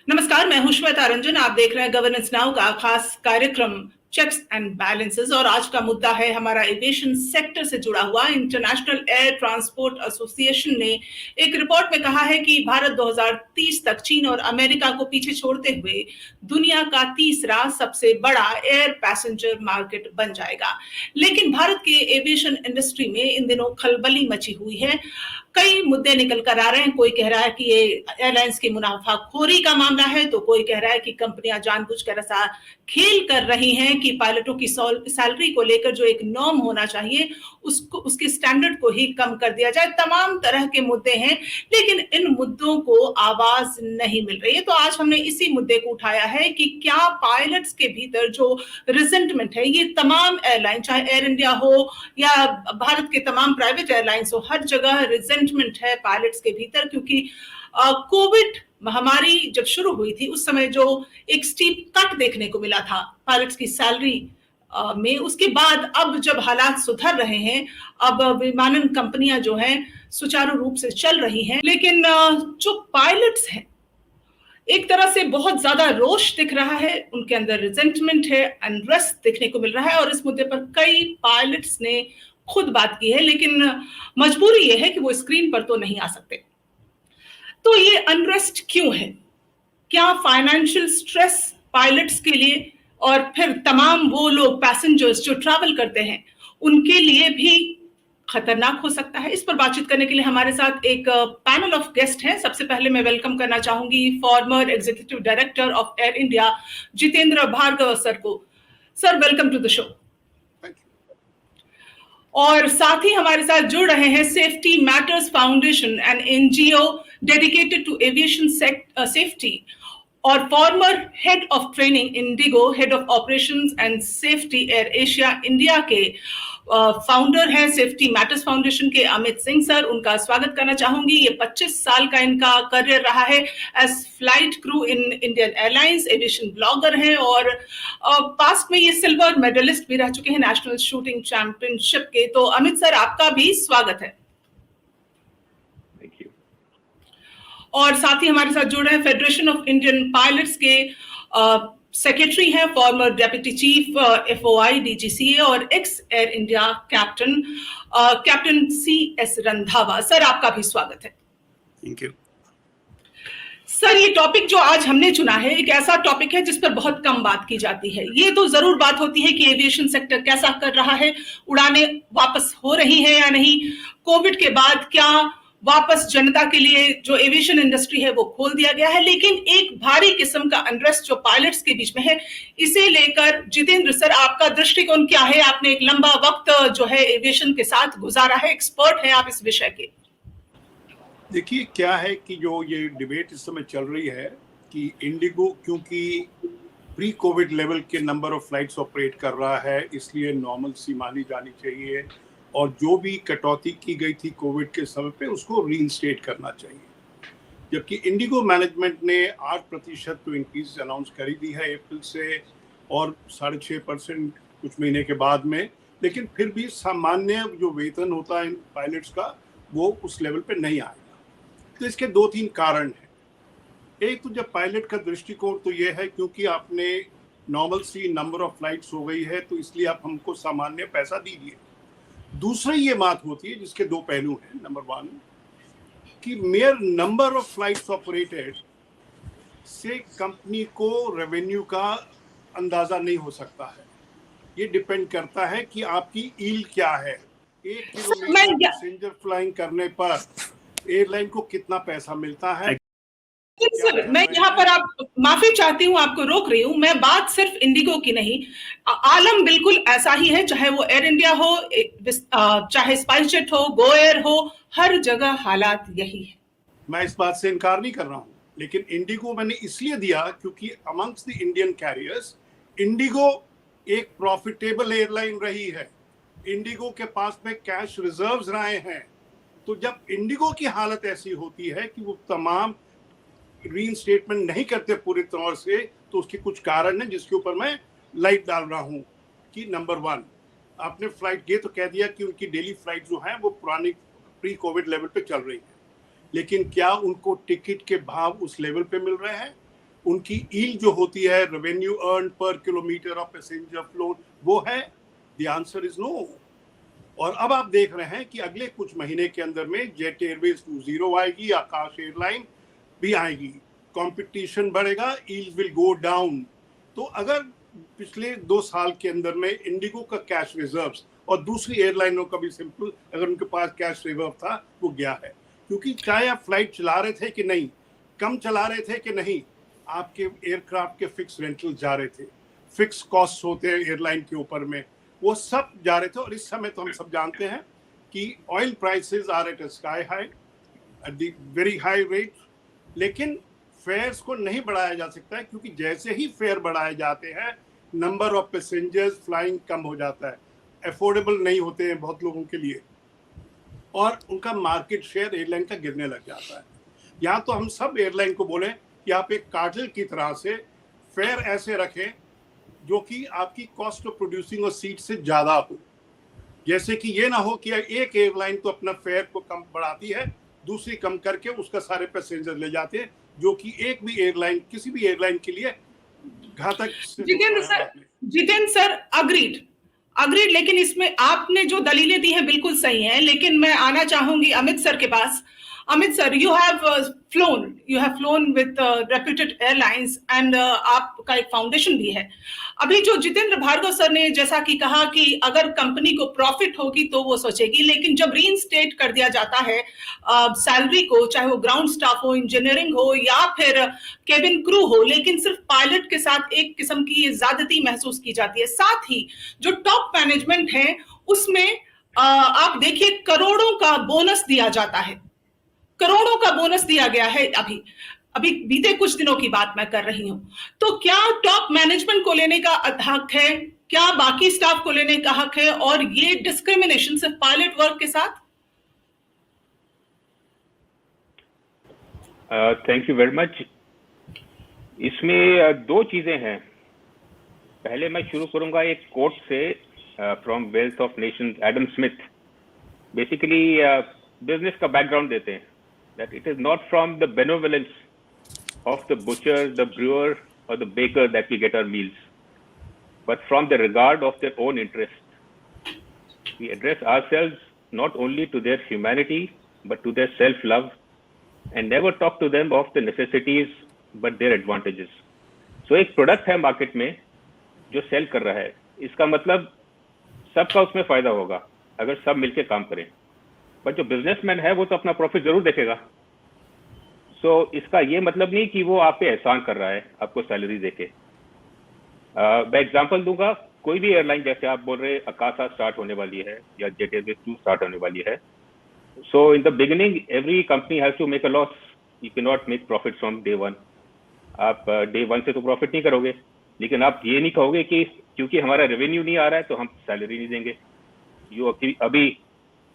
नमस्कार, मैं हूं श्वेता रंजन। आप देख रहे हैं गवर्नेंस नाउ का खास कार्यक्रम चेक्स एंड बैलेंसेस और आज का मुद्दा है हमारा एविएशन सेक्टर से जुड़ा हुआ। इंटरनेशनल एयर ट्रांसपोर्ट एसोसिएशन ने एक रिपोर्ट में कहा है कि भारत 2030 तक चीन और अमेरिका को पीछे छोड़ते हुए दुनिया का तीसरा सबसे बड़ा एयर पैसेंजर मार्केट बन जाएगा। लेकिन भारत के एविएशन इंडस्ट्री में इन दिनों खलबली मची हुई है। कई मुद्दे निकल कर आ रहे हैं। कोई कह रहा है कि ये एयरलाइंस की मुनाफाखोरी का मामला है, तो कोई कह रहा है कि कंपनियां जानबूझकर ऐसा खेल कर रही हैं कि पायलटों की सैलरी को लेकर जो एक नॉर्म होना चाहिए उसको, उसके स्टैंडर्ड को ही कम कर दिया जाए। तमाम तरह के मुद्दे हैं, लेकिन इन मुद्दों को आवाज नहीं मिल रही है। तो आज हमने इसी मुद्दे को उठाया है कि क्या पायलट्स के भीतर जो रिजेंटमेंट है, ये तमाम एयरलाइन, चाहे एयर इंडिया हो या भारत के तमाम प्राइवेट एयरलाइंस हो, हर जगह रिजेंटमेंट है पायलट्स के भीतर। क्योंकि कोविड महामारी जब शुरू हुई थी उस समय जो एक स्टीप कट देखने को मिला था पायलट्स की सैलरी में, उसके बाद अब जब हालात सुधर रहे हैं, अब विमानन कंपनियां जो हैं सुचारू रूप से चल रही हैं, लेकिन जो पायलट्स हैं एक तरह से बहुत ज्यादा रोष दिख रहा है, उनके अंदर रिजेंटमेंट है, अनरेस्ट देखने को मिल रहा है। और इस मुद्दे पर कई पायलट्स ने खुद बात की है, लेकिन मजबूरी यह है कि वो स्क्रीन पर तो नहीं आ सकते। तो ये अनरेस्ट क्यों है? क्या फाइनेंशियल स्ट्रेस पायलट्स के लिए और फिर तमाम वो लोग पैसेंजर्स जो ट्रैवल करते हैं उनके लिए भी खतरनाक हो सकता है? इस पर बातचीत करने के लिए हमारे साथ एक पैनल ऑफ गेस्ट हैं। सबसे पहले मैं वेलकम करना चाहूंगी former executive director of Air India Jitendra Bhargava sir को। Sir, welcome to the show. और साथ ही हमारे साथ जुड़ रहे हैं safety matters foundation, an NGO dedicated to aviation safety और former head of training IndiGo, head of operations and safety Air Asia India के फाउंडर हैं सेफ्टी मैटर्स फाउंडेशन के अमित सिंह सर। उनका स्वागत करना चाहूंगी। ये 25 साल का इनका करियर रहा है as flight crew in Indian Airlines, aviation blogger हैं और पास्ट में ये सिल्वर मेडलिस्ट भी रह चुके हैं नेशनल शूटिंग चैंपियनशिप के। तो अमित सर, आपका भी स्वागत है। और साथ ही हमारे साथ जुड़ रहे हैं फेडरेशन ऑफ इंडियन पायलट्स के सेक्रेटरी हैं, farmer deputy chief FOI DGCA और x air India captain CS Randhawa. Sir, आपका भी स्वागत है। Thank you. सर, ये टॉपिक जो आज हमने चुना है एक ऐसा टॉपिक है जिस पर बहुत कम बात की जाती है। ये तो जरूर बात होती है कि एविएशन सेक्टर कैसा कर रहा है, उड़ानें वापस हो रही है या नहीं, कोविड के बाद क्या वापस जनता के लिए जो एविएशन इंडस्ट्री है वो खोल दिया गया है। लेकिन एक भारी किस्म का अनरेस्ट जो पायलट्स के बीच में है, इसे लेकर जितेंद्र सर आपका दृष्टिकोण क्या है? आपने एक लंबा वक्त जो है एविएशन के साथ गुजारा है, एक्सपर्ट है आप इस विषय के। देखिए, क्या है कि जो ये डिबेट इस समय चल रही है कि इंडिगो क्योंकि प्री कोविड लेवल के नंबर ऑफ फ्लाइट्स ऑपरेट कर रहा है, इसलिए नॉर्मल सी मानी जानी चाहिए और जो भी कटौती की गई थी कोविड के समय पे उसको रीइंस्टेट करना चाहिए। जबकि इंडिगो मैनेजमेंट ने 8% तो इंक्रीज अनाउंस करी दी है अप्रैल से और 6.5% कुछ महीने के बाद में, लेकिन फिर भी सामान्य जो वेतन होता है इन पायलट्स का वो उस लेवल पे नहीं आएगा। तो इसके 2-3 कारण हैं। एक तो जब पायलट का दृष्टिकोण तो ये है क्योंकि आपने normalcy number of flights हो गई है तो इसलिए आप हमको सामान्य पैसा दीजिए। दूसरी ये बात होती है जिसके 2 पहलू हैं। नंबर 1 कि mayor number of flights operated से कंपनी को रेवेन्यू का अंदाजा नहीं हो सकता है। ये डिपेंड करता है कि आपकी ईल्ड क्या है। 1 किलोमीटर पैसेंजर फ्लाइंग करने पर एयरलाइन को कितना पैसा मिलता है। सर, मैं यहाँ पर आप माफी चाहती हूँ, आपको रोक रही हूँ। मैं बात सिर्फ इंडिगो की नहीं, आलम बिल्कुल ऐसा ही है, चाहे वो एयर इंडिया हो, चाहे स्पाइसजेट हो, गो एयर हो, हर जगह हालात यही है। मैं इस बात से इनकार नहीं कर रहा हूँ, लेकिन इंडिगो मैंने इसलिए दिया क्योंकि amongst the Indian carriers Indigo एक प्रॉफिटेबल एयरलाइन रही है। इंडिगो के पास में कैश रिजर्व्स रहे हैं। तो जब इंडिगो की हालत ऐसी होती है कि वो तमाम रीइंस्टेटमेंट नहीं करते पूरे तौर से, तो उसके कुछ कारण हैं जिसके ऊपर मैं लाइट डाल रहा हूं। कि नंबर 1, आपने फ्लाइट ये तो कह दिया कि उनकी डेली फ्लाइट जो है वो पुरानी प्री कोविड लेवल पे चल रही है, लेकिन क्या उनको टिकट के भाव उस लेवल पे मिल रहे हैं? उनकी ईल्ड जो होती है, revenue earn per kilometre of passenger flown, वो है? The answer is no. और अब आप देख रहे हैं कि अगले कुछ महीने के अंदर में जेट एयरवेज 2.0 आएगी, आकाश एयरलाइन भी आएगी, कंपटीशन बढ़ेगा, ईल्ड विल गो डाउन। तो अगर पिछले 2 साल के अंदर में इंडिगो का कैश रिजर्व्स और दूसरी एयरलाइनों का भी सिंपल अगर उनके पास कैश रिजर्व था, वो गया है। क्योंकि चाहे आप फ्लाइट चला रहे थे कि नहीं, कम चला रहे थे कि नहीं, आपके एयरक्राफ्ट के फिक्स रेंटल जा रहे थे, फिक्स कॉस्ट होते हैं एयरलाइन के ऊपर में, वो सब जा रहे थे। और इस समय तो हम सब जानते हैं कि oil prices are at a sky high, at the very high rate. लेकिन फेयर्स को नहीं बढ़ाया जा सकता है, क्योंकि जैसे ही फेयर बढ़ाए जाते हैं, नंबर ऑफ पैसेंजर्स फ्लाइंग कम हो जाता है, अफोर्डेबल नहीं होते हैं बहुत लोगों के लिए, और उनका मार्केट शेयर एयरलाइन का गिरने लग जाता है। या तो हम सब एयरलाइन को बोलें कि आप एक कार्टेल की तरह से फेयर ऐसे रखें जो कि आपकी कॉस्ट ऑफ प्रोड्यूसिंग और सीट से ज़्यादा हो। जैसे कि ये ना हो कि एक एयरलाइन तो अपना फेयर को कम बढ़ाती है, दूसरी कम करके उसका सारे पैसेंजर ले जाते हैं, जो कि एक भी एयरलाइन, किसी भी एयरलाइन के लिए घातक। जितेंद्र सर, अग्रीड, लेकिन इसमें आपने जो दलीलें दी हैं बिल्कुल सही हैं, लेकिन मैं आना चाहूंगी अमित सर के पास। Amit sir, you have flown with reputed airlines and आपका एक फाउंडेशन भी है। अभी जो जितेंद्र भार्गव सर ने जैसा कि कहा कि अगर कंपनी को प्रॉफिट होगी तो वो सोचेगी, लेकिन जब रीइंस्टेट कर दिया जाता है सैलरी को, चाहे वो ग्राउंड स्टाफ हो, इंजीनियरिंग हो या फिर केबिन क्रू हो, लेकिन सिर्फ पायलट के साथ एक किस्म की ज्यादती महसूस की जाती है। साथ ही जो टॉप मैनेजमेंट है उसमें आप देखिए करोड़ों का बोनस दिया जाता है, करोड़ों का बोनस दिया गया है। अभी बीते कुछ दिनों की बात मैं कर रही हूं। तो क्या टॉप मैनेजमेंट को लेने का हक है? क्या बाकी स्टाफ को लेने का हक है? और ये डिस्क्रिमिनेशन सिर्फ पायलट वर्क के साथ? Thank you very much. इसमें दो चीजें हैं। पहले मैं शुरू करूंगा एक कोट से from wealth of Nations, Adam Smith. Basically business का बैकग्राउंड देते हैं that it is not from the benevolence of the butcher, the brewer or the baker that we get our meals, but from the regard of their own interest. We address ourselves not only to their humanity but to their self-love and never talk to them of the necessities but their advantages. So एक product है market में जो cell कर रहा है, इसका मतलब सबका उसमें फायदा होगा अगर सब मिलकर काम करें। बट जो बिजनेसमैन है वो तो अपना प्रॉफिट जरूर देखेगा। सो इसका ये मतलब नहीं कि वो आप पे एहसान कर रहा है आपको सैलरी देके। मैं एग्जांपल दूंगा, कोई भी एयरलाइन, जैसे आप बोल रहे आकाशा स्टार्ट होने वाली है या जेट एयरवेज 2 स्टार्ट होने वाली है। So in the beginning every company has to make a loss. You can not make profit from day 1। आप डे 1 से तो प्रॉफिट नहीं करोगे, लेकिन आप ये नहीं कहोगे कि क्योंकि हमारा रेवेन्यू नहीं आ रहा है तो हम सैलरी नहीं देंगे। अभी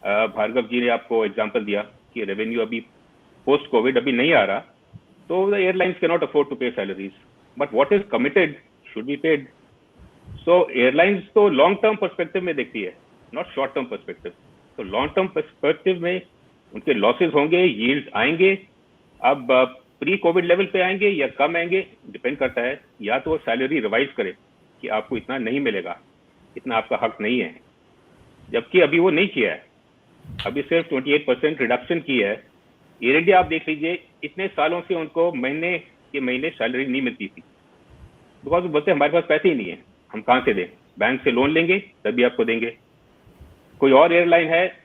भार्गव जी ने आपको एग्जांपल दिया कि रेवेन्यू अभी पोस्ट कोविड अभी नहीं आ रहा, तो the airlines can not afford to pay salaries, but what is committed should be paid. So airlines तो लॉन्ग टर्म पर्सपेक्टिव में देखती है, नॉट शॉर्ट टर्म पर्सपेक्टिव। तो लॉन्ग टर्म पर्सपेक्टिव में उनके लॉसेज होंगे, यील्ड आएंगे। अब प्री कोविड लेवल पे आएंगे या कम आएंगे, डिपेंड करता है। या तो वो सैलरी रिवाइज करे कि आपको इतना नहीं मिलेगा, इतना आपका हक नहीं है, जबकि अभी वो नहीं किया है। अभी सिर्फ 28% रिडक्शन की है। एयर इंडिया आप देख लीजिए, इतने सालों से उनको महीने के महीने सैलरी नहीं मिलती थी, बिकॉज वो बोलते हमारे पास पैसे ही नहीं है, हम कहाँ से दें, बैंक से लोन लेंगे तभी आपको देंगे। कोई और एयरलाइन है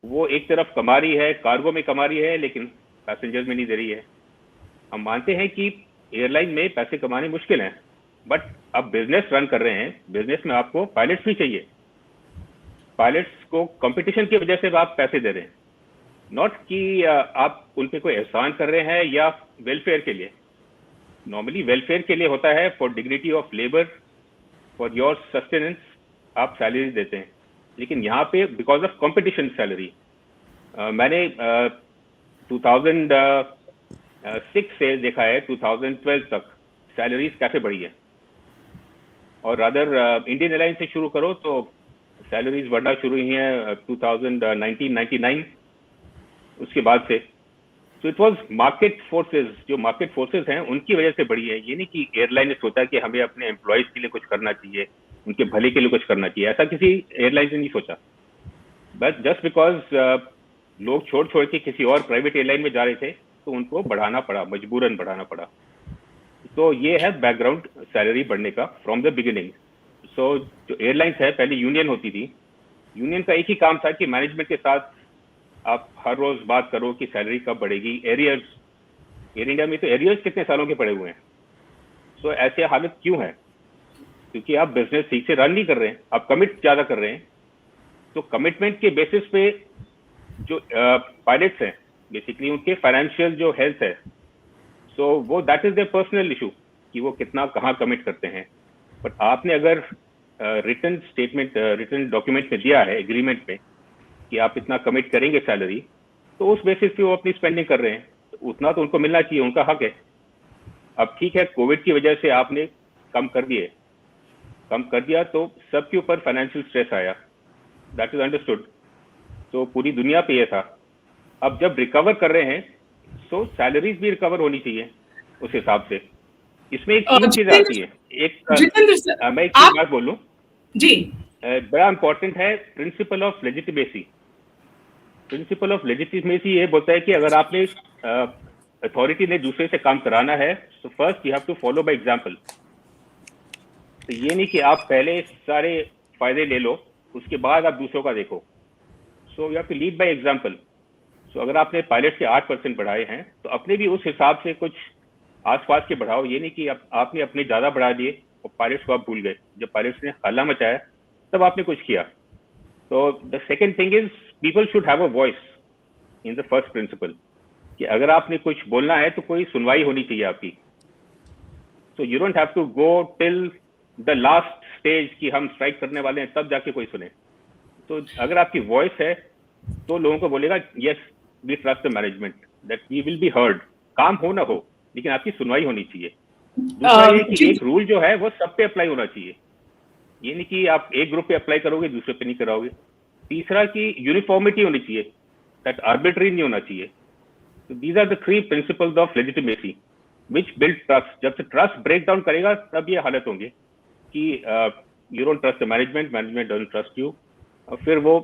वो एक तरफ कमा रही है, कार्गो में कमा रही है, लेकिन पैसेंजर्स में नहीं दे रही है। हम मानते हैं कि एयरलाइन में पैसे कमाने मुश्किल हैं, बट अब बिजनेस रन कर रहे हैं, बिजनेस में आपको पायलट्स भी चाहिए। पायलट्स को कंपटीशन की वजह से आप पैसे दे रहे हैं, नॉट कि आप उन पे कोई एहसान कर रहे हैं या वेलफेयर के लिए। नॉर्मली वेलफेयर के लिए होता है, for dignity of labour, for your sustenance आप सैलरी देते हैं। लेकिन यहाँ पे बिकॉज ऑफ कंपटीशन सैलरी, मैंने 2006 से देखा है 2012 तक सैलरीज कैसे बढ़ी है। और रादर इंडियन एयरलाइन से शुरू करो तो सैलरीज बढ़ना शुरू हुई हैं 2019-99 उसके बाद से। So it was market forces, जो मार्केट फोर्सेस हैं उनकी वजह से बढ़ी है। ये नहीं कि एयरलाइन ने सोचा कि हमें अपने एम्प्लॉयज के लिए कुछ करना चाहिए, उनके भले के लिए कुछ करना चाहिए, ऐसा किसी एयरलाइन ने नहीं सोचा। बट जस्ट बिकॉज लोग छोड़ छोड़ के किसी और प्राइवेट एयरलाइन में जा रहे थे तो उनको बढ़ाना पड़ा, मजबूरन बढ़ाना पड़ा। तो ये है बैकग्राउंड सैलरी बढ़ने का फ्रॉम द बिगिनिंग। सो जो एयरलाइंस है, पहले यूनियन होती थी, यूनियन का एक ही काम था कि मैनेजमेंट के साथ आप हर रोज बात करो कि सैलरी कब बढ़ेगी। एरियर्स, एयर इंडिया में तो एरियर्स कितने सालों के पड़े हुए हैं। सो ऐसे हालत क्यों है? क्योंकि आप बिजनेस ठीक से रन नहीं कर रहे हैं, आप कमिट ज्यादा कर रहे हैं। तो कमिटमेंट के बेसिस पे जो पायलट्स हैं, बेसिकली उनके फाइनेंशियल जो हेल्थ है, सो वो that is their personal issue कि वो कितना कहाँ कमिट करते हैं। बट आपने अगर रिटन स्टेटमेंट, रिटन डॉक्यूमेंट में दिया है, एग्रीमेंट में, कि आप इतना कमिट करेंगे सैलरी, तो उस बेसिस पे वो अपनी स्पेंडिंग कर रहे हैं, तो उतना तो उनको मिलना चाहिए, उनका हक है। अब ठीक है, कोविड की वजह से आपने कम कर दिया तो सबके ऊपर फाइनेंशियल स्ट्रेस आया, दैट इज अंडरस्टूड। तो पूरी दुनिया पे ये था। अब जब रिकवर कर रहे हैं तो सैलरीज भी रिकवर होनी चाहिए उस हिसाब से। इसमें एक तीन चीजें आती है। जितेंद्र सर, मैं एक चीज बात बोल लूं जी, बड़ा इंपॉर्टेंट है principle of legitimacy. Principle of legitimacy ये बोलता है कि अगर आपने अथॉरिटी ने दूसरे से काम कराना है तो first you have to follow by example. तो ये नहीं कि आप पहले सारे फायदे ले लो, उसके बाद आप दूसरों का देखो। So you have to lead by example. So अगर आपने पायलट के 8% बढ़ाए हैं तो अपने भी उस हिसाब से कुछ आसपास के बढ़ाओ। ये नहीं कि आपने अपने ज्यादा बढ़ा दिए और पायलट्स को आप भूल गए। जब पायलट्स ने हल्ला मचाया तब आपने कुछ किया। तो the second thing is people should have a voice in the first principle, कि अगर आपने कुछ बोलना है तो कोई सुनवाई होनी चाहिए आपकी। तो you don't have to go till the last stage कि हम स्ट्राइक करने वाले हैं तब जाके कोई सुने। तो अगर आपकी वॉइस है तो लोगों को बोलेगा yes we trust the management that we will be heard. काम हो ना हो लेकिन आपकी सुनवाई होनी चाहिए। दूसरा ये कि एक रूल जो है वो सब पे अप्लाई होना चाहिए। ये नहीं कि आप एक ग्रुप पे अप्लाई करोगे दूसरे पे नहीं कराओगे। तीसरा कि यूनिफॉर्मिटी होनी चाहिए, दैट आर्बिट्री नहीं होना चाहिए। तो these are the 3 principles of legitimacy which build trust. जब से ट्रस्ट ब्रेक डाउन करेगा तब ये हालत होंगे कि you don't trust the management, management don't trust you, और फिर वो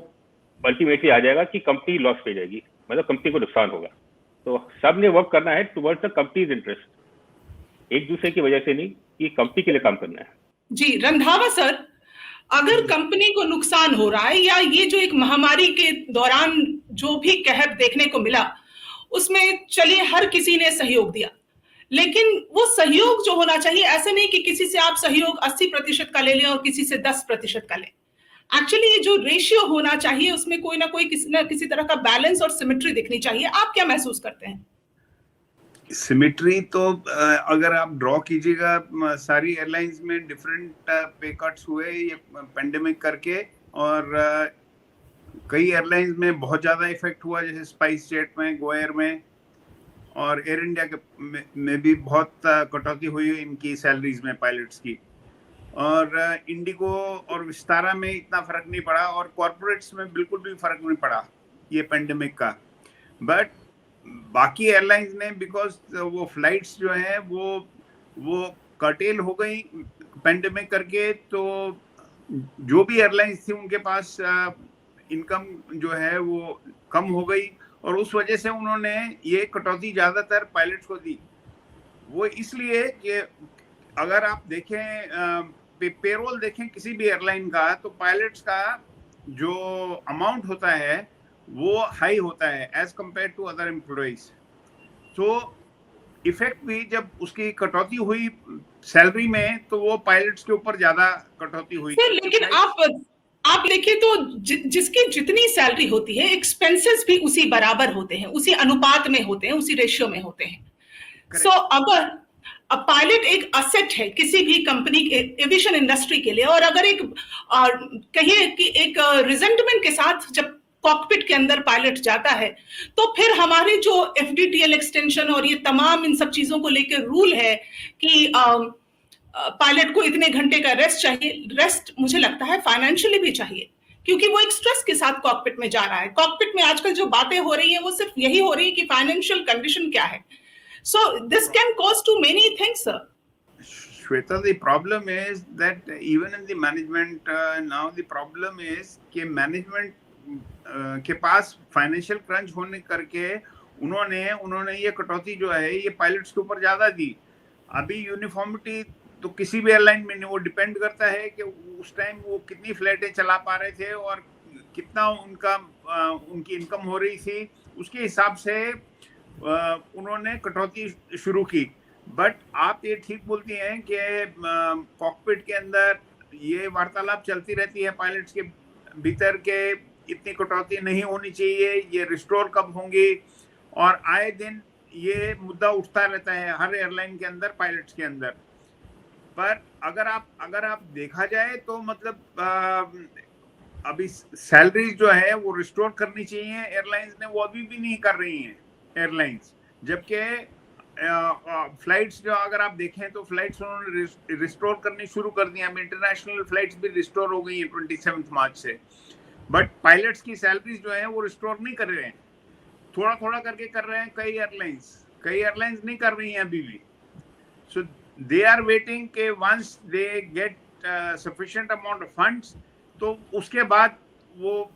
अल्टीमेटली आ जाएगा कि कंपनी लॉस पे जाएगी, मतलब कंपनी को नुकसान होगा। तो सब ने वर्क करना है टुवर्ड्स द कंपनीज इंटरेस्ट, एक दूसरे की वजह से नहीं, कि कंपनी के लिए काम करना है। जी रंधावा सर, अगर कंपनी को नुकसान हो रहा है या ये जो एक महामारी के दौरान जो भी कहर देखने को मिला उसमें चलिए हर किसी ने सहयोग दिया, लेकिन वो सहयोग जो होना चाहिए ऐसे नहीं कि किसी से आप सहयोग 80% का ले लें और किसी से 10% का लें। एक्चुअली ये जो रेशियो होना चाहिए उसमें कोई ना कोई किसी ना किसी तरह का बैलेंस और सिमेट्री दिखनी चाहिए। आप क्या महसूस करते हैं? सिमेट्री तो अगर आप ड्रॉ कीजिएगा, सारी एयरलाइंस में डिफरेंट पे कट्स हुए ये पेंडेमिक करके, और कई एयरलाइंस में बहुत ज़्यादा इफेक्ट हुआ, जैसे स्पाइस जेट में, गो एयर में, और एयर इंडिया के में भी बहुत कटौती हुई इनकी सैलरीज में, पायलट्स की। और इंडिगो और विस्तारा में इतना फर्क नहीं पड़ा, और कॉर्पोरेट्स में बिल्कुल भी फर्क नहीं पड़ा ये पेंडेमिक का। बट बाकी एयरलाइंस ने, बिकॉज वो फ्लाइट्स जो है वो कर्टेल हो गई पेंडेमिक करके, तो जो भी एयरलाइंस थी उनके पास इनकम जो है वो कम हो गई, और उस वजह से उन्होंने ये कटौती ज़्यादातर पायलट्स को दी। वो इसलिए कि अगर आप देखें पेरोल देखें किसी भी एयरलाइन का, तो पायलट्स का जो अमाउंट होता है वो हाई होता है as compared to other employees. तो इफेक्ट भी जब उसकी कटौती हुई सैलरी में, तो वो पायलट्स के ऊपर ज्यादा कटौती हुई। लेकिन आप देखिए तो जिसकी जितनी सैलरी होती है एक्सपेंसेस भी उसी बराबर होते हैं, उसी अनुपात में होते हैं, उसी रेशियो में होते हैं। सो अगर पायलट एक असेट है किसी भी कंपनी के एविएशन इंडस्ट्री के लिए, और अगर एक कहिए कि एक रिजेंटमेंट के साथ जब कॉकपिट के अंदर पायलट जाता है, तो फिर हमारे जो एफडीटीएल एक्सटेंशन और ये तमाम इन सब चीजों को लेकर रूल है कि पायलट को इतने घंटे का रेस्ट चाहिए। रेस्ट मुझे लगता है फाइनेंशियली भी चाहिए, क्योंकि वो एक स्ट्रेस के साथ कॉकपिट में जा रहा है। कॉकपिट में आजकल जो बातें हो रही है वो सिर्फ यही हो रही है कि फाइनेंशियल कंडीशन क्या है। So this can cause too many things sir. Shweta, the problem is that even in the management now the problem is कि management के पास फाइनेंशियल क्रंच होने करके उन्होंने ये कटौती जो है ये पायलट्स के ऊपर ज्यादा दी। अभी यूनिफॉर्मिटी तो किसी भी एयरलाइन में नहीं, वो डिपेंड करता है कि उस टाइम वो कितनी फ्लाइटें चला पा रहे थे और कितना उनकी इनकम हो रही थी, उसके हिसाब से उन्होंने कटौती शुरू की। बट आप ये ठीक बोलती हैं कि कॉकपिट के अंदर ये वार्तालाप चलती रहती है पायलट्स के भीतर के इतनी कटौती नहीं होनी चाहिए, ये रिस्टोर कब होंगी, और आए दिन ये मुद्दा उठता रहता है हर एयरलाइन के अंदर, पायलट्स के अंदर। पर अगर आप देखा जाए तो मतलब अभी सैलरीज जो है वो रिस्टोर करनी चाहिए एयरलाइंस ने, वो अभी भी नहीं कर रही हैं एयरलाइंस। जबकि फ्लाइट्स जो अगर आप देखें तो फ्लाइट्स उन्होंने रिस्टोर करनी शुरू कर दी। अब इंटरनेशनल फ्लाइट्स भी रिस्टोर हो गई हैं 27 मार्च से, बट पायलट्स की सैलरीज जो है वो रिस्टोर नहीं कर रहे हैं, थोड़ा थोड़ा करके कर रहे हैं। कई एयरलाइंस नहीं कर रही हैं अभी भी। सो दे आर वेटिंग के once they get sufficient amount of funds तो उसके बाद वो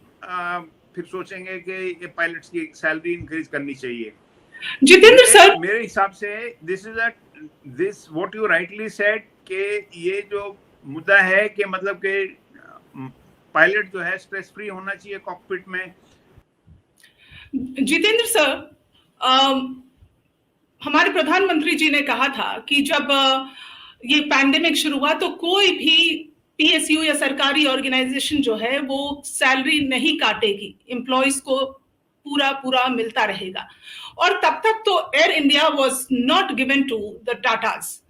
फिर सोचेंगे कि ये पायलट्स की सैलरी इंक्रीज करनी चाहिए। जितेंद्र सर, मेरे हिसाब से this what you rightly said कि ये जो मुद्दा है कि मतलब कि पायलट जो है स्ट्रेस फ्री होना चाहिए कॉकपिट में। जितेंद्र सर, हमारे प्रधानमंत्री जी ने कहा था कि जब ये पैंडेमिक शुरू हुआ तो कोई भी पीएसयू या सरकारी ऑर्गेनाइजेशन जो है वो सैलरी नहीं काटेगी, एम्प्लॉइज को पूरा मिलता रहेगा। और तब तक तो Air India was not given to the Tatas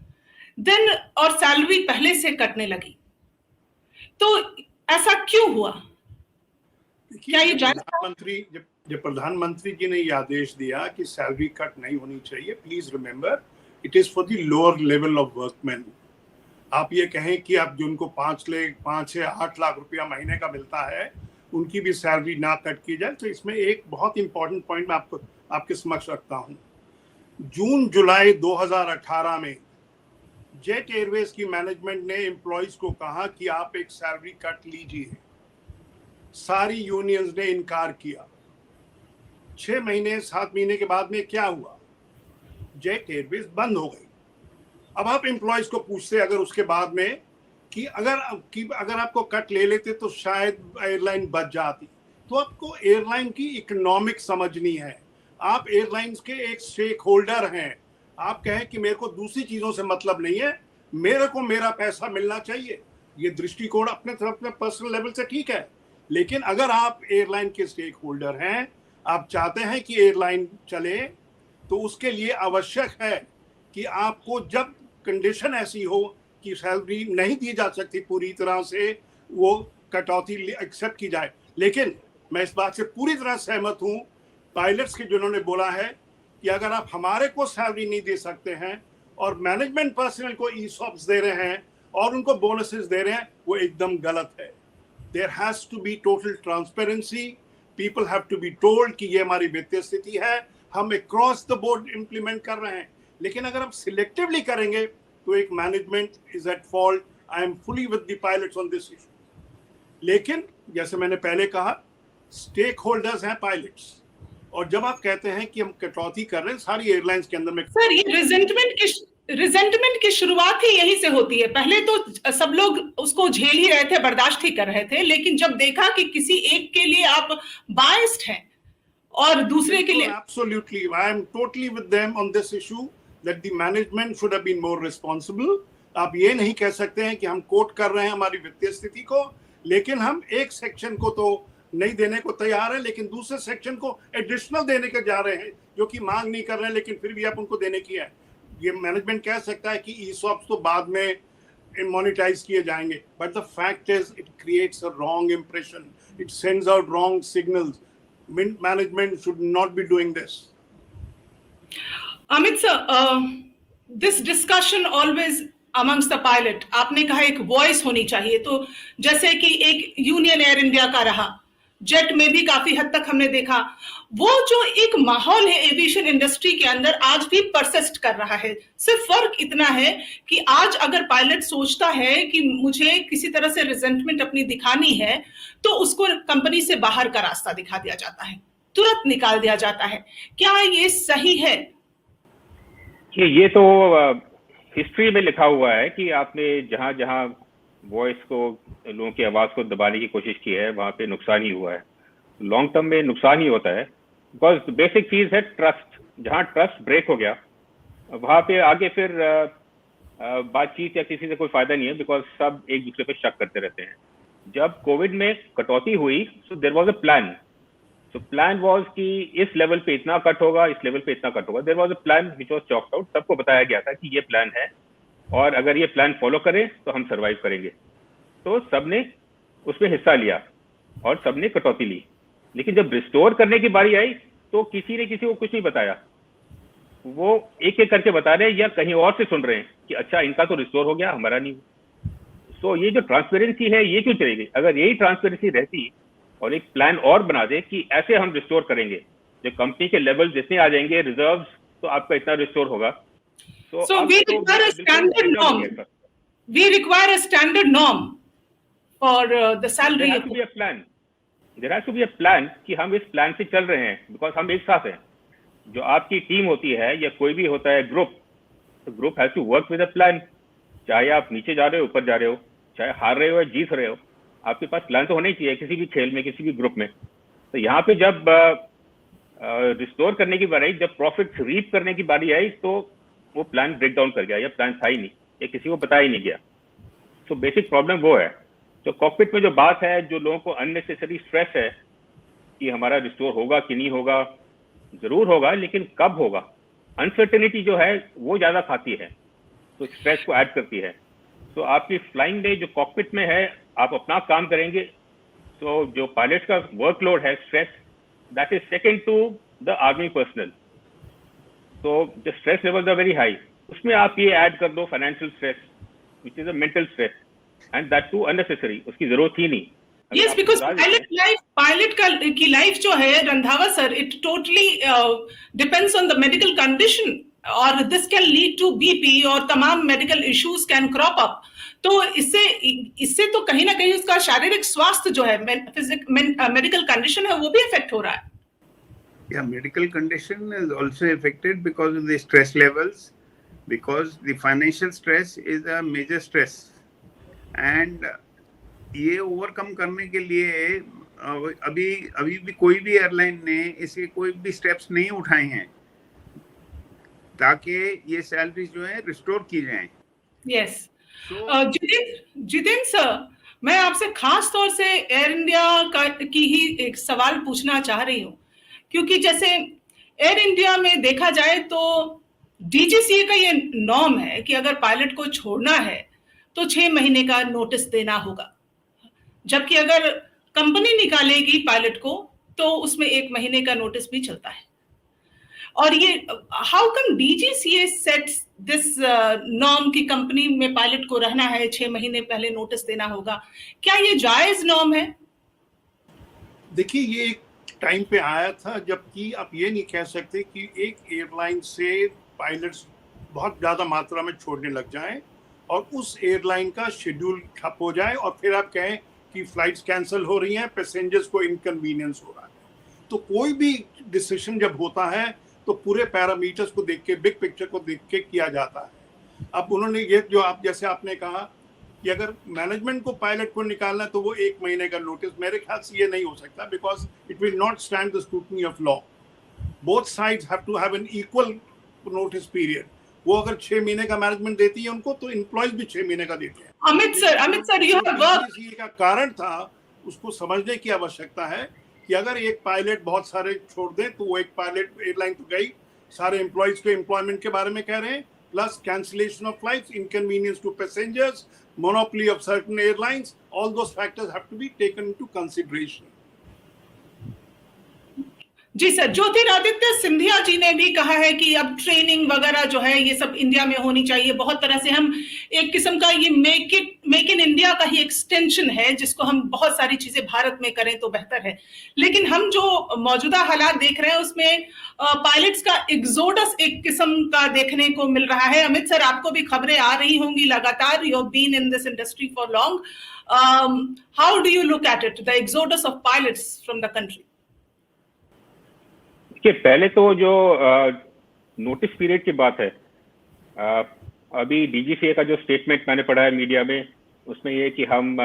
then, और सैलरी पहले से कटने लगी। तो ऐसा क्यों हुआ? क्या ये जब प्रधानमंत्री जी ने ये आदेश दिया कि सैलरी कट नहीं होनी चाहिए, please remember it is for the lower level of workman. आप ये कहें कि आप जिनको 5 से 8 लाख रुपया महीने का मिलता है उनकी भी सैलरी ना कट की जाए, तो इसमें एक बहुत इंपॉर्टेंट पॉइंट मैं आपके समक्ष रखता हूं। जून जुलाई 2018 में जेट एयरवेज की मैनेजमेंट ने एम्प्लॉइज को कहा कि आप एक सैलरी कट लीजिए। सारी यूनियंस ने इनकार किया। 6 महीने 7 महीने के बाद में क्या हुआ? जेट एयरवेज बंद हो गई। अब आप एम्प्लॉइज को पूछते अगर उसके बाद में कि अगर आपको कट ले लेते तो शायद एयरलाइन बच जाती, तो आपको एयरलाइन की इकोनॉमिक समझनी है। आप एयरलाइंस के एक स्टेक होल्डर हैं। आप कहें कि मेरे को दूसरी चीजों से मतलब नहीं है, मेरे को मेरा पैसा मिलना चाहिए, ये दृष्टिकोण अपने तरफ में पर्सनल लेवल से ठीक है। लेकिन अगर आप एयरलाइन के स्टेक होल्डर हैं, आप चाहते हैं कि एयरलाइन चले, तो उसके लिए आवश्यक है कि आपको जब कंडीशन ऐसी हो कि सैलरी नहीं दी जा सकती पूरी तरह से, वो कटौती एक्सेप्ट की जाए। लेकिन मैं इस बात से पूरी तरह सहमत हूं पायलट्स के जिन्होंने बोला है कि अगर आप हमारे को सैलरी नहीं दे सकते हैं और मैनेजमेंट पर्सनल को ईसॉप्स दे रहे हैं और उनको बोनसेस दे रहे हैं, वो एकदम गलत है। There has to be total transparency. People have to be told कि ये हमारी वित्तीय स्थिति है, हम अक्रॉस द बोर्ड इंप्लीमेंट कर रहे हैं। लेकिन अगर आप सिलेक्टिवली करेंगे तो एक management is at fault. I am fully with the pilots on this issue. लेकिन जैसे मैंने पहले कहा, स्टेक होल्डर्स हैं पायलट्स, और जब आप कहते हैं कि हम कटौती कर रहे हैं सारी एयरलाइंस के अंदर में, सर ये रिजेंटमेंट की शुरुआत ही यही से होती है। पहले तो सब लोग उसको झेल ही रहे थे, बर्दाश्त ही कर रहे थे, लेकिन जब देखा कि किसी एक के लिए आप बायस्ड हैं और दूसरे के लिए, absolutely I am totally with them on this issue that the management should have been more responsible. आप ये नहीं कह सकते हैं कि हम कोट कर रहे हैं हमारी वित्तीय स्थिति को, लेकिन हम एक सेक्शन को तो नहीं देने को तैयार है, लेकिन दूसरे सेक्शन को एडिशनल देने के जा रहे हैं जो कि मांग नहीं कर रहे हैं, लेकिन फिर भी आप उनको देने की है। ये मैनेजमेंट कह सकता है कि ईसॉप्स तो बाद में मोनेटाइज किए जाएंगे, but the fact is it creates a wrong impression, it sends out wrong signals. Management should not be doing this. Amit sir, this discussion always amongst the pilot, आपने कहा एक वॉइस होनी चाहिए, तो जैसे कि एक यूनियन एयर इंडिया का रहा, जेट में भी काफी हद तक हमने देखा, वो जो एक माहौल है एविएशन इंडस्ट्री के अंदर आज भी परसिस्ट कर रहा है। सिर्फ फर्क इतना है कि आज अगर पायलट सोचता है कि मुझे किसी तरह से रिजेंटमेंट अपनी दिखानी है, तो उसको कंपनी से बाहर का रास्ता दिखा दिया जाता है, तुरंत निकाल दिया जाता है। क्या ये सही है? ये तो हिस्ट्री में लिखा हुआ है कि आपने जहां जहां वॉइस को, लोगों की आवाज को दबाने की कोशिश की है, वहां पे नुकसान ही हुआ है, लॉन्ग टर्म में नुकसान ही होता है। बिकॉज बेसिक चीज है ट्रस्ट, जहां ट्रस्ट ब्रेक हो गया वहां पे आगे फिर बातचीत या किसी से कोई फायदा नहीं है, बिकॉज सब एक दूसरे पे शक करते रहते हैं। जब कोविड में कटौती हुई, so there was a plan. So plan was कि इस लेवल पे इतना कट होगा, इस लेवल पे इतना कट होगा। There was a plan which was chalked out, सबको बताया गया था कि ये प्लान है और अगर ये प्लान फॉलो करें तो हम सर्वाइव करेंगे। तो सबने उसमें हिस्सा लिया और सबने कटौती ली। लेकिन जब रिस्टोर करने की बारी आई तो किसी ने किसी को कुछ नहीं बताया, वो एक एक करके बता रहे हैं या कहीं और से सुन रहे हैं कि अच्छा इनका तो रिस्टोर हो गया, हमारा नहीं। सो ये जो ट्रांसपेरेंसी है ये क्यों चलेगी? अगर यही ट्रांसपेरेंसी रहती और एक प्लान और बना दे कि ऐसे हम रिस्टोर करेंगे, जो कंपनी के लेवल जितने आ जाएंगे रिजर्व्स, तो आपका इतना रिस्टोर होगा। So we require a standard norm. We require a standard norm for the salary. There has to be a plan. There has to be a plan कि हम इस प्लान से चल रहे हैं, बिकॉज हम एक साथ हैं। जो आपकी टीम होती है या कोई भी होता है ग्रुप, तो group has to work with a plan. चाहे आप नीचे जा रहे हो, ऊपर जा रहे हो, चाहे हार रहे हो या जीत रहे हो, आपके पास प्लान तो होना ही चाहिए किसी भी खेल में, किसी भी ग्रुप में। तो यहाँ पे जब रिस्टोर करने की बारी आई, जब प्रॉफिट रीप करने की बारी आई, तो वो प्लान ब्रेक डाउन कर गया, या प्लान था ही नहीं, या किसी को बताया ही नहीं गया। तो बेसिक प्रॉब्लम वो है। तो कॉकपिट में जो बात है, जो लोगों को अननेसेसरी स्ट्रेस है कि हमारा रिस्टोर होगा कि नहीं होगा, जरूर होगा, लेकिन कब होगा, अनसर्टेनिटी जो है वो ज्यादा खाती है, तो स्ट्रेस को ऐड करती है। तो आपकी फ्लाइंग डे जो कॉकपिट में है, आप अपना काम करेंगे, तो जो पायलट का वर्कलोड है, stress, that is second to the army personnel. तो the stress levels are very high, उसमें आप ये ऐड कर दो financial stress, which is a mental stress, and that too unnecessary, उसकी जरूरत ही नहीं। Yes, because पायलट की लाइफ जो है Randhawa sir, it totally depends on the medical condition, और this can lead to BP और तमाम medical issues can crop up. तो इससे तो कहीं ना कहीं उसका शारीरिक स्वास्थ्य जो है, मेडिकल कंडीशन है, वो भी इफेक्ट हो रहा है। Yeah, medical condition is also affected because of the stress levels, because the financial stress is a major stress, and ये ओवरकम करने के लिए अभी भी कोई भी एयरलाइन ने इसके कोई भी स्टेप्स नहीं उठाए हैं ताकि ये सैलरी जो है रिस्टोर की जाए। यस, जितेंद्र सर, मैं आपसे खास तौर से एयर इंडिया की ही एक सवाल पूछना चाह रही हूँ, क्योंकि जैसे एयर इंडिया में देखा जाए तो डीजीसीए का ये नॉर्म है कि अगर पायलट को छोड़ना है तो 6 महीने का नोटिस देना होगा, जबकि अगर कंपनी निकालेगी पायलट को तो उसमें 1 महीने का नोटिस भी चलता है। और ये how come DGCA sets this norm की कंपनी में पायलट को रहना है, 6 महीने पहले नोटिस देना होगा? क्या ये जायज नॉर्म है? देखिए, ये एक टाइम पे आया था जबकि आप ये नहीं कह सकते कि एक एयरलाइन से पायलट्स बहुत ज़्यादा मात्रा में छोड़ने लग जाएं और उस एयरलाइन का शेड्यूल ठप हो जाए और फिर आप कहें कि फ्लाइट्स कैंसिल हो रही हैं, पैसेंजर्स को इनकन्वीनियंस हो रहा है। तो कोई भी डिसीजन जब होता है तो पूरे पैरामीटर्स को देख के, बिग पिक्चर को देख के किया जाता है। अब उन्होंने ये जो आप जैसे आपने कहा कि अगर मैनेजमेंट को पायलट को निकालना तो वो 1 महीने का नोटिस, मेरे ख्याल से ये नहीं हो सकता, because it will not stand the scrutiny of law. Both sides have to have an equal notice period. वो अगर 6 महीने का मैनेजमेंट देती है उनको, तो एम्प्लॉयज भी 6 महीने का देते हैं। Amit sir, you have work. ये का कारण था, उसको समझने की आवश्यकता है कि अगर एक पायलट बहुत सारे छोड़ दें तो वो एक पायलट एयरलाइन तो गई, सारे एम्प्लॉयज के एम्प्लॉयमेंट के बारे में कह रहे हैं, plus cancellation of flights, inconvenience to passengers, monopoly of certain airlines, all those factors have to be taken into consideration. जी सर, ज्योतिरादित्य सिंधिया जी ने भी कहा है कि अब ट्रेनिंग वगैरह जो है ये सब इंडिया में होनी चाहिए। बहुत तरह से हम एक किस्म का ये मेक इन इंडिया का ही एक्सटेंशन है, जिसको हम बहुत सारी चीजें भारत में करें तो बेहतर है। लेकिन हम जो मौजूदा हालात देख रहे हैं उसमें पायलट्स का एग्जोडस एक किस्म का देखने को मिल रहा है। अमित सर, आपको भी खबरें आ रही होंगी लगातार, you have been in this industry for long. How do you look at it, the exodus of pilots from the country? कि पहले तो जो नोटिस पीरियड की बात है, अभी डीजीसीए का जो स्टेटमेंट मैंने पढ़ा है मीडिया में, उसमें ये कि हम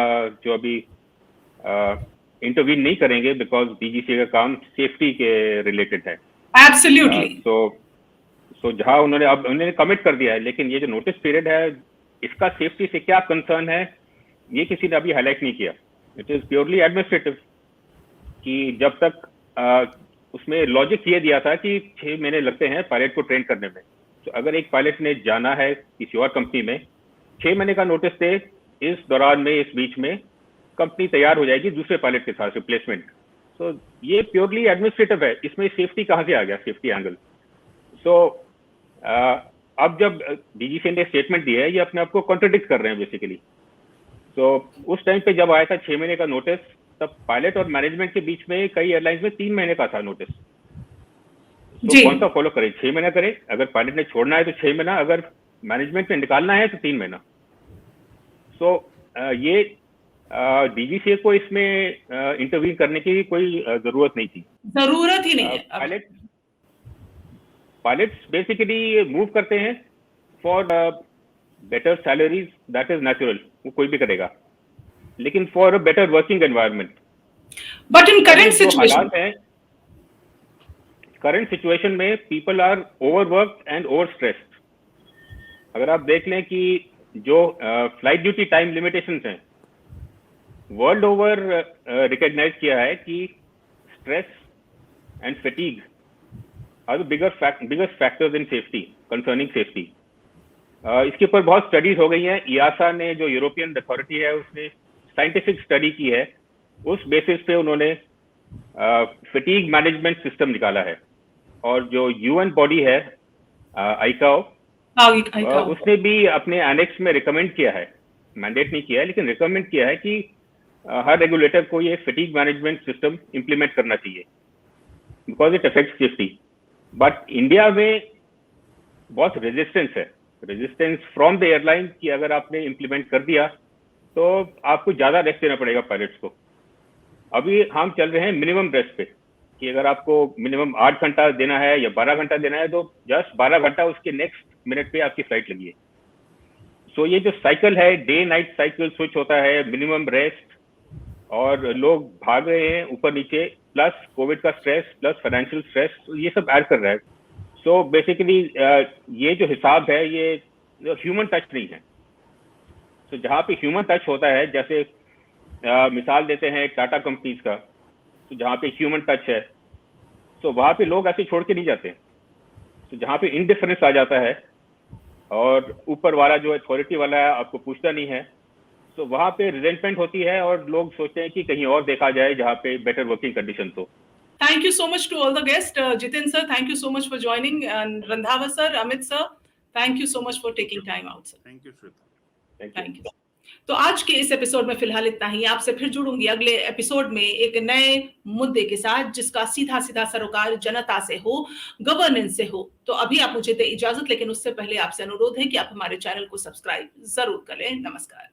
जो अभी इंटरवीन नहीं करेंगे बिकॉज डीजीसीए का काम सेफ्टी के रिलेटेड है। एब्सोल्युटली। सो जहां उन्होंने कमिट कर दिया है, लेकिन ये जो नोटिस पीरियड है इसका सेफ्टी से क्या कंसर्न है ये किसी ने अभी हाईलाइट नहीं किया। इट इज प्योरली एडमिनिस्ट्रेटिव कि जब तक उसमें लॉजिक ये दिया था कि 6 महीने लगते हैं पायलट को ट्रेन करने में। तो अगर एक पायलट ने जाना है किसी और कंपनी में, 6 महीने का नोटिस दे, इस दौरान में इस बीच में कंपनी तैयार हो जाएगी दूसरे पायलट के साथ रिप्लेसमेंट। तो ये प्योरली एडमिनिस्ट्रेटिव है, इसमें सेफ्टी कहाँ से आ गया, सेफ्टी एंगल। सो अब जब डीजीसीए ने स्टेटमेंट दिया है, ये अपने आप को कॉन्ट्रडिक्ट कर रहे हैं बेसिकली। तो उस टाइम पे जब आया था 6 महीने का नोटिस, तब पायलट और मैनेजमेंट के बीच में कई एयरलाइंस में 3 महीने का था नोटिस। तो कौन सा फॉलो करे, 6 महीना करे? अगर पायलट ने छोड़ना है तो 6 महीना, अगर मैनेजमेंट ने निकालना है तो 3 महीना। सो ये डीजीसीए को इसमें इंटरवीन करने की कोई जरूरत नहीं थी। जरूरत ही नहीं है। पायलट्स बेसिकली मूव करते हैं for better salaries, that is natural, वो कोई भी करेगा, लेकिन for a better working environment. But in current situation में people are overworked and over stressed. अगर आप देख लें कि जो फ्लाइट ड्यूटी टाइम लिमिटेशंस हैं, वर्ल्ड ओवर रिकॉग्नाइज किया है कि stress and fatigue are the biggest factors in safety, concerning safety. इसके ऊपर बहुत स्टडीज हो गई हैं। इयासा ने, जो यूरोपियन अथॉरिटी है, उसने साइंटिफिक स्टडी की है। उस बेसिस पे उन्होंने फैटीग मैनेजमेंट सिस्टम निकाला है। और जो यूएन बॉडी है आईकाओ, उसने भी अपने एनेक्स में रिकमेंड किया है, मैंडेट नहीं किया है लेकिन रिकमेंड किया है कि हर रेगुलेटर को ये फैटीग मैनेजमेंट सिस्टम इंप्लीमेंट करना चाहिए because it affects safety. But India में बहुत रेजिस्टेंस फ्रॉम द एयरलाइन कि अगर आपने इंप्लीमेंट कर दिया तो आपको ज्यादा रेस्ट देना पड़ेगा पायलट्स को। अभी हम चल रहे हैं मिनिमम रेस्ट पे कि अगर आपको मिनिमम 8 घंटा देना है या 12 घंटा देना है तो जस्ट 12 घंटा उसके नेक्स्ट मिनट पे आपकी फ्लाइट लगी है। सो ये जो साइकिल है, डे नाइट साइकिल स्विच होता है, मिनिमम रेस्ट, और लोग भाग रहे हैं ऊपर नीचे, प्लस कोविड का स्ट्रेस, प्लस फाइनेंशियल स्ट्रेस, ये सब ऐड कर रहा है। सो बेसिकली ये जो हिसाब है ये ह्यूमन टच नहीं है। तो जहाँ पे ह्यूमन टच होता है, जैसे मिसाल देते हैं टाटा कंपनीज का, तो जहाँ पे ह्यूमन टच है तो वहाँ पे लोग ऐसे छोड़ के नहीं जाते। तो जहाँ पे इनडिफरेंस आ जाता है और ऊपर वाला जो अथॉरिटी वाला है आपको पूछता नहीं है, तो वहाँ पे रिजेंटमेंट होती है और लोग सोचते हैं कि कहीं और देखा जाए जहाँ पे बेटर वर्किंग कंडीशन हो। Thank you so much to all the guests. Jitin sir, thank you so much for joining, and Randhawa sir, Amit sir, thank you so much for taking time out, sir. Thank you, Shweta. Thank you. तो आज के इस episode में फिलहाल इतना ही। आपसे फिर जुड़ूंगी अगले एपिसोड में एक नए मुद्दे के साथ, जिसका सीधा सीधा सरोकार जनता से हो, गवर्नेंस से हो। तो अभी आप मुझे दे इजाजत, लेकिन उससे पहले आपसे अनुरोध है कि आप हमारे चैनल को सब्सक्राइब जरूर करें। नमस्कार।